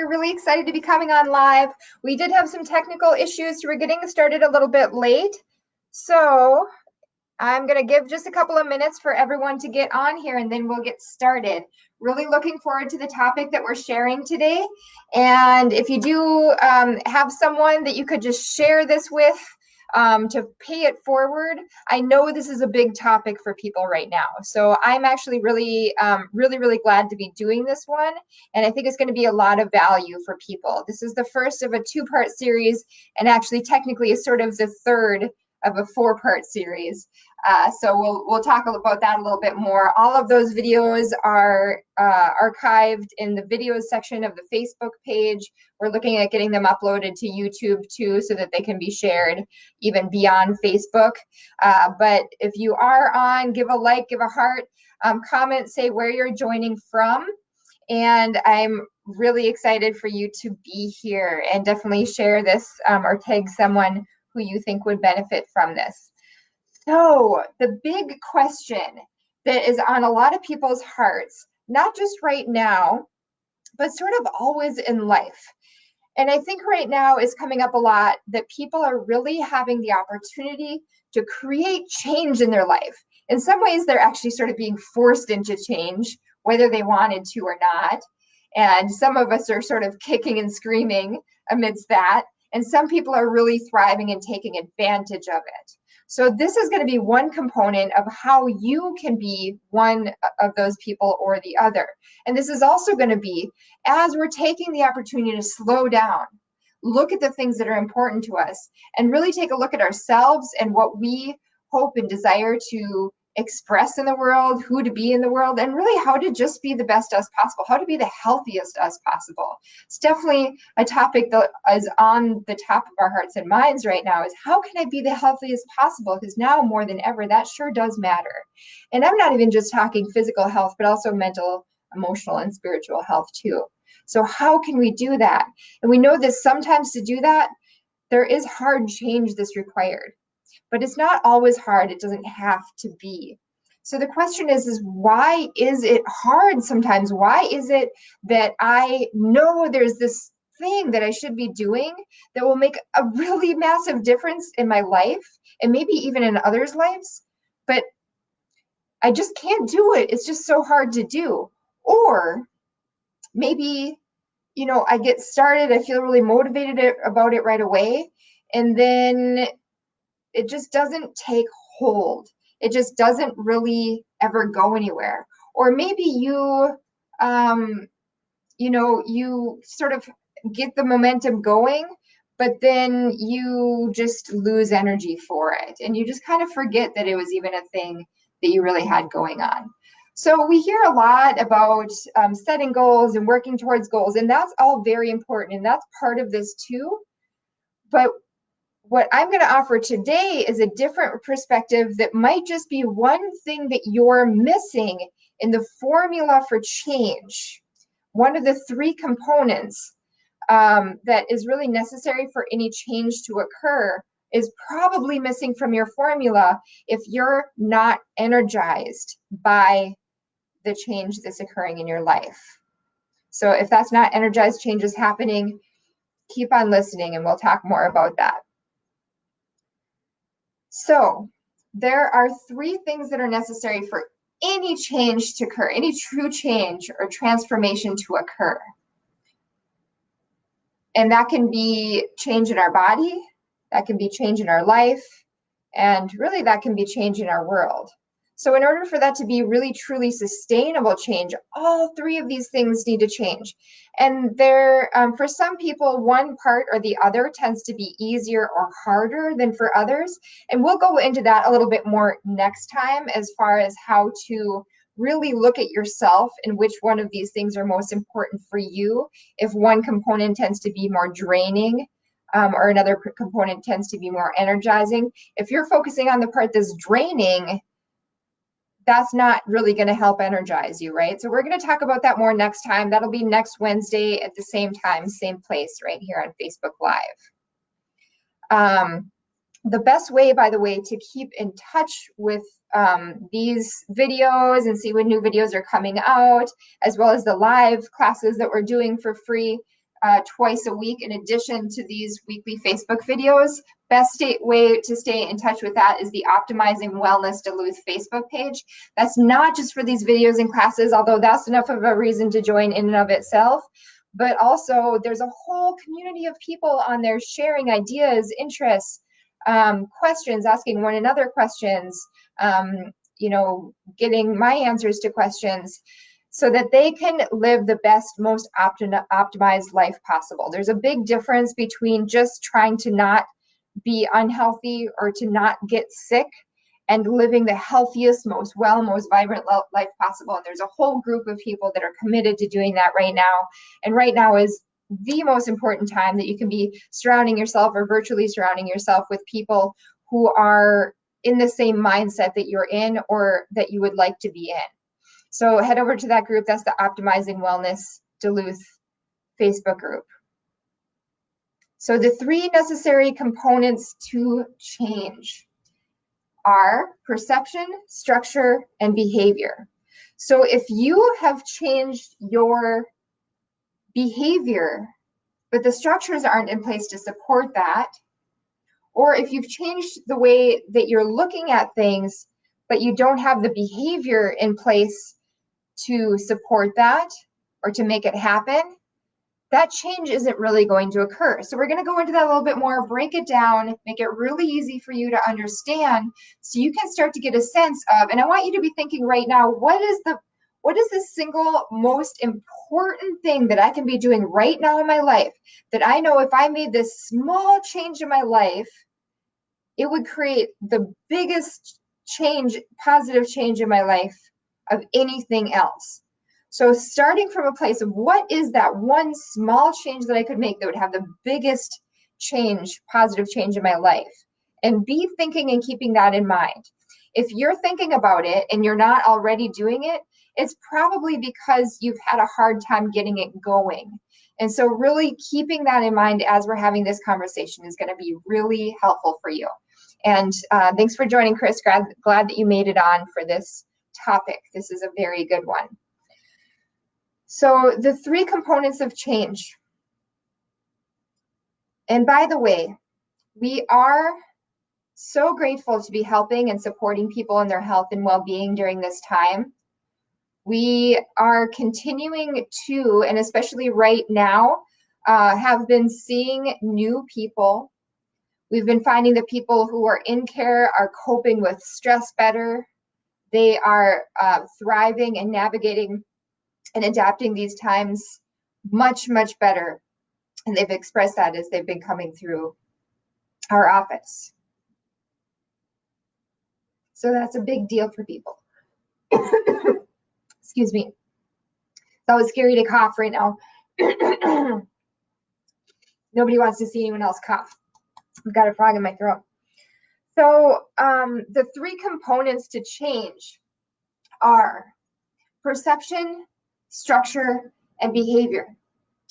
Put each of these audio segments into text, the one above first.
here. Really excited to be coming on live. We did have some technical issues, so we're getting started a little bit late. So I'm going to give just a couple of minutes for everyone to get on here, and then we'll get started. Really looking forward to the topic that we're sharing today. And if you do have someone that you could just share this with, to pay it forward. I know this is a big topic for people right now. So I'm actually really glad to be doing this one. And I think it's going to be a lot of value for people. This is the first of a two-part series, and actually technically is sort of the third of a four-part series. So we'll talk about that a little bit more. All of those videos are archived in the videos section of the Facebook page. We're looking at getting them uploaded to YouTube too, so that they can be shared even beyond Facebook. But if you are on, give a like, give a heart, comment, say where you're joining from. And I'm really excited for you to be here, and definitely share this or tag someone who you think would benefit from this. So the big question that is on a lot of people's hearts, not just right now, but sort of always in life. And I think right now is coming up a lot, that people are really having the opportunity to create change in their life. In some ways, they're actually sort of being forced into change, whether they wanted to or not. And some of us are sort of kicking and screaming amidst that. And some people are really thriving and taking advantage of it. So this is going to be one component of how you can be one of those people or the other. And this is also going to be, as we're taking the opportunity to slow down, look at the things that are important to us, and really take a look at ourselves and what we hope and desire to express in the world, who to be in the world, and really how to just be the best us possible, how to be the healthiest us possible. It's definitely a topic that is on the top of our hearts and minds right now, is how can I be the healthiest possible? Because now more than ever, that sure does matter. And I'm not even just talking physical health, but also mental, emotional, and spiritual health too. So how can we do that? And we know that sometimes to do that, there is hard change that's required. But it's not always hard. It doesn't have to be. So the question is why is it hard sometimes? Why is it that I know there's this thing that I should be doing that will make a really massive difference in my life and maybe even in others' lives, but I just can't do it. It's just so hard to do. Or maybe, I get started, I feel really motivated about it right away, and then it just doesn't take hold. It just doesn't really ever go anywhere. Or maybe you sort of get the momentum going, but then you just lose energy for it. And you just kind of forget that it was even a thing that you really had going on. So we hear a lot about setting goals and working towards goals, and that's all very important. And that's part of this too. But what I'm going to offer today is a different perspective that might just be one thing that you're missing in the formula for change. One of the three components that is really necessary for any change to occur is probably missing from your formula if you're not energized by the change that's occurring in your life. So if that's not energized change is happening, keep on listening and we'll talk more about that. So there are three things that are necessary for any change to occur, any true change or transformation to occur. And that can be change in our body, that can be change in our life, and really that can be change in our world. So in order for that to be really truly sustainable change, all three of these things need to change. And for some people, one part or the other tends to be easier or harder than for others. And we'll go into that a little bit more next time as far as how to really look at yourself and which one of these things are most important for you. If one component tends to be more draining, or another component tends to be more energizing. If you're focusing on the part that's draining, that's not really going to help energize you, right? So we're going to talk about that more next time. That'll be next Wednesday at the same time, same place, right here on Facebook Live. The best way, by the way, to keep in touch with these videos and see when new videos are coming out, as well as the live classes that we're doing for free, twice a week in addition to these weekly Facebook videos. Best way to stay in touch with that is the Optimizing Wellness Duluth Facebook page. That's not just for these videos and classes, although that's enough of a reason to join in and of itself, but also there's a whole community of people on there sharing ideas, interests, questions, asking one another questions, getting my answers to questions, so that they can live the best, most optimized life possible. There's a big difference between just trying to not be unhealthy or to not get sick and living the healthiest, most vibrant life possible. And there's a whole group of people that are committed to doing that right now. And right now is the most important time that you can be surrounding yourself or virtually surrounding yourself with people who are in the same mindset that you're in or that you would like to be in. So head over to that group. That's the Optimizing Wellness Duluth Facebook group. So the 3 necessary components to change are perception, structure, and behavior. So if you have changed your behavior, but the structures aren't in place to support that, or if you've changed the way that you're looking at things, but you don't have the behavior in place to support that or to make it happen, that change isn't really going to occur. So we're going to go into that a little bit more, break it down, make it really easy for you to understand so you can start to get a sense of, and I want you to be thinking right now, what is the single most important thing that I can be doing right now in my life that I know if I made this small change in my life, it would create the biggest change, positive change in my life of anything else. So starting from a place of what is that one small change that I could make that would have the biggest change, positive change in my life, and be thinking and keeping that in mind. If you're thinking about it and you're not already doing it, it's probably because you've had a hard time getting it going. And so really keeping that in mind as we're having this conversation is going to be really helpful for you. And thanks for joining, Chris. Glad that you made it on for this topic. This is a very good one. So the 3 components of change. And by the way, we are so grateful to be helping and supporting people in their health and well-being during this time. We are continuing to, and especially right now, have been seeing new people. We've been finding that people who are in care are coping with stress better. They are thriving and navigating and adapting these times much, much better. And they've expressed that as they've been coming through our office. So that's a big deal for people. Excuse me. That was scary to cough right now. Nobody wants to see anyone else cough. I've got a frog in my throat. So the 3 components to change are perception, structure, and behavior.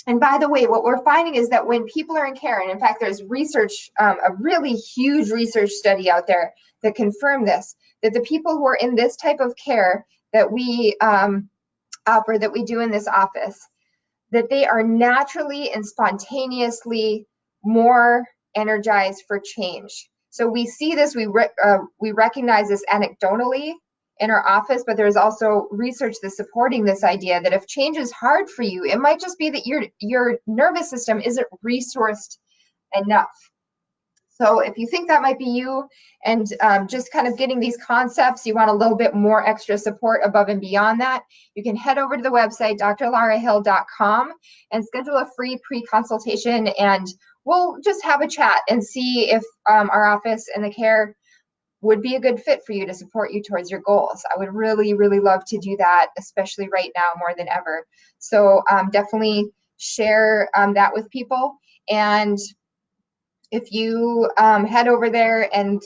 And by the way, what we're finding is that when people are in care, and in fact, there's research, a really huge research study out there that confirm this, that the people who are in this type of care that we offer, that we do in this office, that they are naturally and spontaneously more energized for change. So we see this, we recognize this anecdotally in our office, but there's also research that's supporting this idea that if change is hard for you, it might just be that your nervous system isn't resourced enough. So if you think that might be you and just kind of getting these concepts, you want a little bit more extra support above and beyond that, you can head over to the website, drlarahill.com, and schedule a free pre-consultation, and we'll just have a chat and see if our office and the care would be a good fit for you to support you towards your goals. I would really, really love to do that, especially right now more than ever. So definitely share that with people. And if you head over there and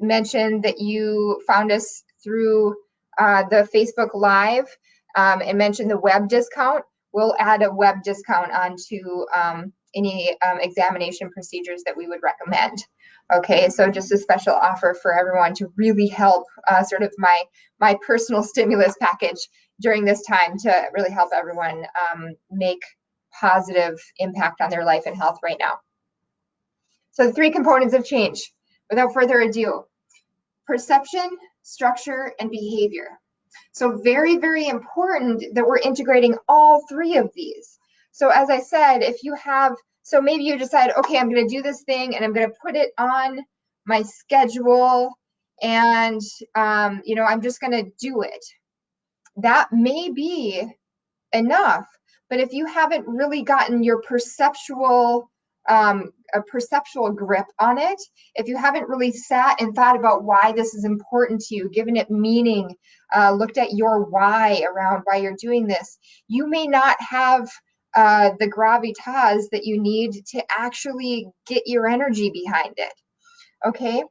mention that you found us through the Facebook Live and mention the web discount, we'll add a web discount onto any examination procedures that we would recommend. Okay, so just a special offer for everyone to really help sort of my personal stimulus package during this time to really help everyone make positive impact on their life and health right now. So the 3 components of change, without further ado: perception, structure, and behavior. So very, very important that we're integrating all 3 of these. So as I said, if you have, so maybe you decide, okay, I'm going to do this thing and I'm going to put it on my schedule and, I'm just going to do it. That may be enough, but if you haven't really gotten your a perceptual grip on it, if you haven't really sat and thought about why this is important to you, given it meaning, looked at your why around why you're doing this, you may not have the gravitas that you need to actually get your energy behind it. Okay.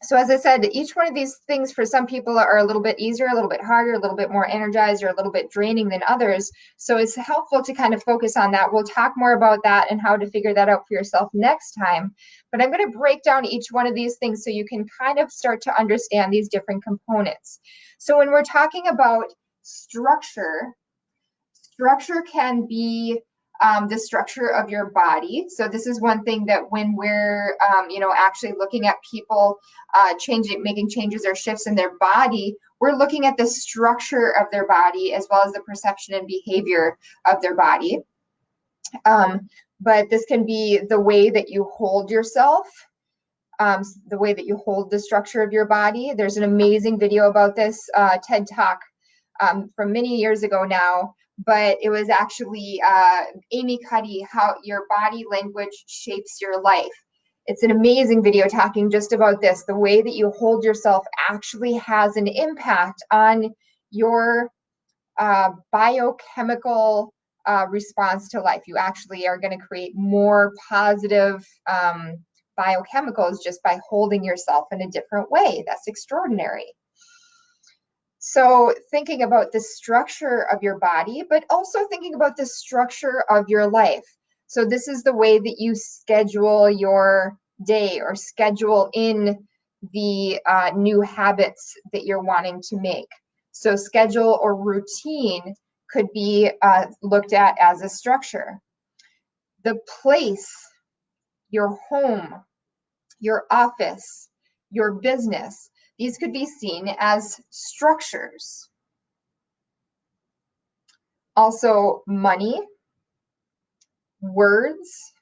So as I said, each one of these things for some people are a little bit easier, a little bit harder, a little bit more energized, or a little bit draining than others. So it's helpful to kind of focus on that. We'll talk more about that and how to figure that out for yourself next time. But I'm going to break down each one of these things so you can kind of start to understand these different components. So when we're talking about structure, structure can be the structure of your body. So this is one thing that when we're, actually looking at people making changes or shifts in their body, we're looking at the structure of their body as well as the perception and behavior of their body. But this can be the way that you hold yourself, the way that you hold the structure of your body. There's an amazing video about this TED Talk from many years ago now, but it was actually Amy Cuddy, how your body language shapes your life. It's an amazing video talking just about this. The way that you hold yourself actually has an impact on your biochemical response to life. You actually are going to create more positive biochemicals just by holding yourself in a different way. That's extraordinary. So thinking about the structure of your body, but also thinking about the structure of your life. So this is the way that you schedule your day or schedule in the new habits that you're wanting to make. So schedule or routine could be looked at as a structure. The place, your home, your office, your business, these could be seen as structures. Also, money, words,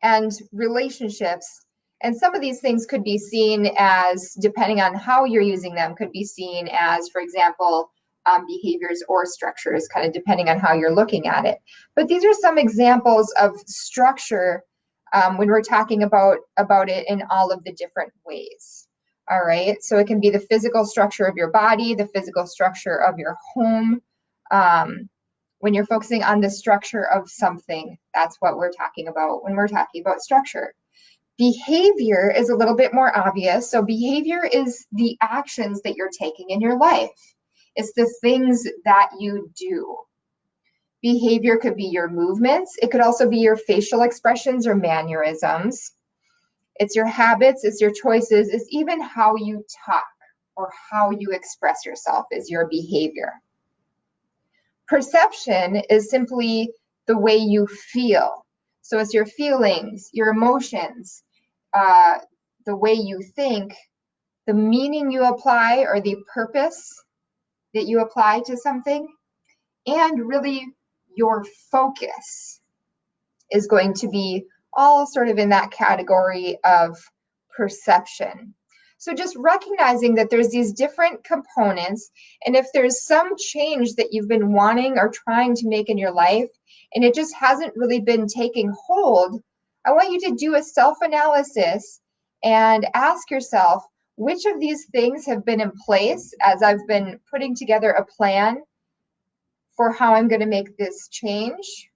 and relationships. And some of these things could be seen as, depending on how you're using them, could be seen as, for example, behaviors or structures, kind of depending on how you're looking at it. But these are some examples of structure when we're talking about it in all of the different ways. All right, so it can be the physical structure of your body, the physical structure of your home. When you're focusing on the structure of something, that's what we're talking about when we're talking about structure. Behavior is a little bit more obvious. So behavior is the actions that you're taking in your life. It's the things that you do. Behavior could be your movements. It could also be your facial expressions or mannerisms. It's your habits, it's your choices, it's even how you talk or how you express yourself is your behavior. Perception is simply the way you feel. So it's your feelings, your emotions, the way you think, the meaning you apply or the purpose that you apply to something, and really your focus is going to be all sort of in that category of perception. So just recognizing that there's these different components, and if there's some change that you've been wanting or trying to make in your life, and it just hasn't really been taking hold, I want you to do a self-analysis and ask yourself, which of these things have been in place as I've been putting together a plan for how I'm going to make this change?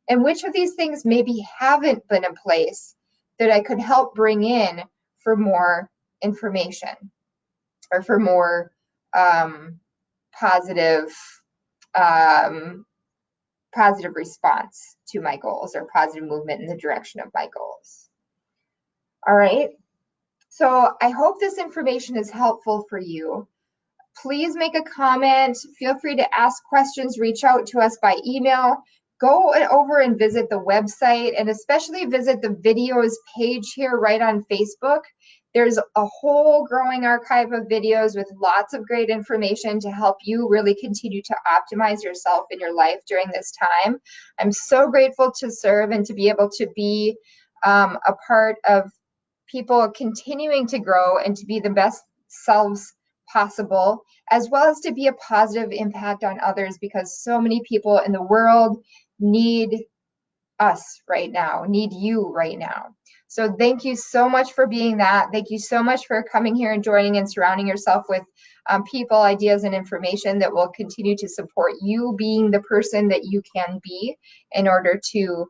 And which of these things maybe haven't been in place that I could help bring in for more information or for more positive response to my goals or positive movement in the direction of my goals. All right. So I hope this information is helpful for you. Please make a comment. Feel free to ask questions, reach out to us by email. go over and visit the website, and especially visit the videos page here right on Facebook. There's a whole growing archive of videos with lots of great information to help you really continue to optimize yourself in your life during this time. I'm so grateful to serve and to be able to be a part of people continuing to grow and to be the best selves possible, as well as to be a positive impact on others, because so many people in the world need us right now, need you right now. So thank you so much for being that. Thank you so much for coming here and joining and surrounding yourself with people, ideas, and information that will continue to support you being the person that you can be in order to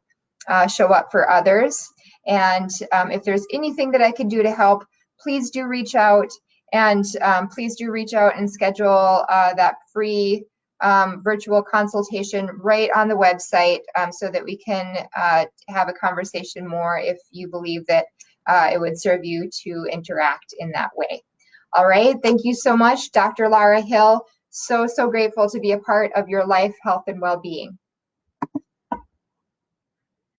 show up for others. And if there's anything that I can do to help, please do reach out. And please do reach out and schedule that free virtual consultation right on the website, so that we can have a conversation more if you believe that it would serve you to interact in that way. All right, thank you so much, Dr. Lara Hill. So grateful to be a part of your life, health, and well-being.